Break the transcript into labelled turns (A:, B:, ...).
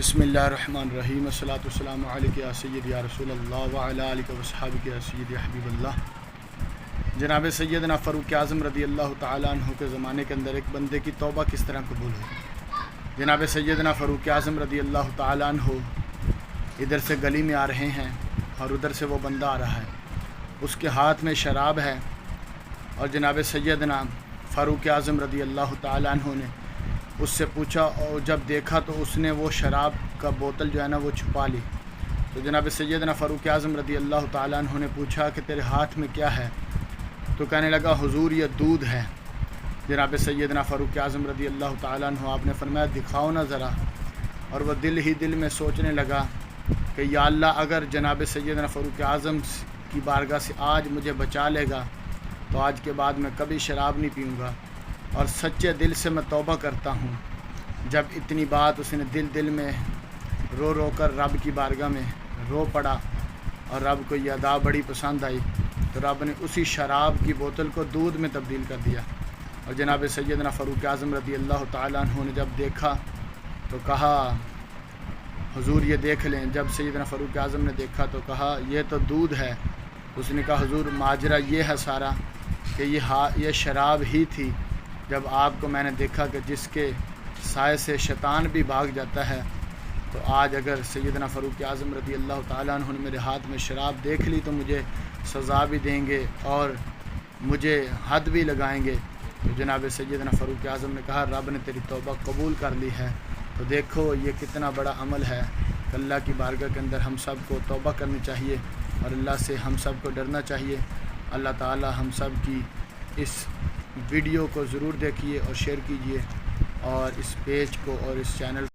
A: बिस्मिल्लाहिर्रहमानिर्रहीम अस्सलातु वस्सलामु अलैका या सय्यदी या रसूल अल्लाह व अला आलिका व अस्हाबिका या सय्यदी या हबीब अल्लाह। जनाब सैयदना फ़ारूक आज़म रज़ी अल्लाह तआला अन्हु के ज़माने के अंदर एक बंदे की तौबा किस तरह कबूल हुई। जनाब सैयदना फ़ारूक आज़म रज़ी अल्लाह तआला अन्हु इधर से गली में आ रहे हैं और उधर से वो बंदा आ रहा है, उसके हाथ में शराब है। और जनाब सैयदना फ़ारूक आज़म रज़ी अल्लाह तआला अन्हु ने उससे पूछा और जब देखा तो उसने वो शराब का बोतल जो है ना वो छुपा ली। तो जनाब सैयदना फ़ारूक आज़म रज़ी अल्लाह तआला अन्हु ने पूछा कि तेरे हाथ में क्या है? तो कहने लगा हुजूर ये दूध है। जनाब सैयदना फ़ारूक आज़म रज़ी अल्लाह तआला अन्हु आपने फरमाया दिखाओ ना ज़रा। और वह दिल ही दिल में सोचने लगा कि या अल्लाह अगर जनाब सैयदना फ़ारूक आज़म की बारगाह से आज मुझे बचा लेगा तो आज के बाद मैं कभी शराब नहीं पीऊँगा और सच्चे दिल से मैं तौबा करता हूँ। जब इतनी बात उसने दिल में रो रो कर रब की बारगाह में रो पड़ा और रब को यह अदा बड़ी पसंद आई तो रब ने उसी शराब की बोतल को दूध में तब्दील कर दिया। और जनाब सैयदना फ़ारूक आज़म रज़ी अल्लाह तआला अन्हु ने जब देखा तो कहा हुजूर ये देख लें। जब सैयदना फ़ारूक आज़म ने देखा तो कहा ये तो दूध है। उसने कहा हुजूर माजरा ये है सारा कि ये शराब ही थी। जब आपको मैंने देखा कि जिसके साए से शैतान भी भाग जाता है, तो आज अगर सैयदना फ़ारूक आज़म रज़ी अल्लाह तआला अन्हु ने मेरे हाथ में शराब देख ली तो मुझे सज़ा भी देंगे और मुझे हद भी लगाएंगे। तो जनाब सैयदना फ़ारूक आज़म ने कहा रब ने तेरी तौबा कबूल कर ली है। तो देखो ये कितना बड़ा अमल है। अल्लाह की बारगाह के अंदर हम सब को तौबा करनी चाहिए और अल्लाह से हम सब को डरना चाहिए। अल्लाह ताला हम सब की इस वीडियो को ज़रूर देखिए और शेयर कीजिए और इस पेज को और इस चैनल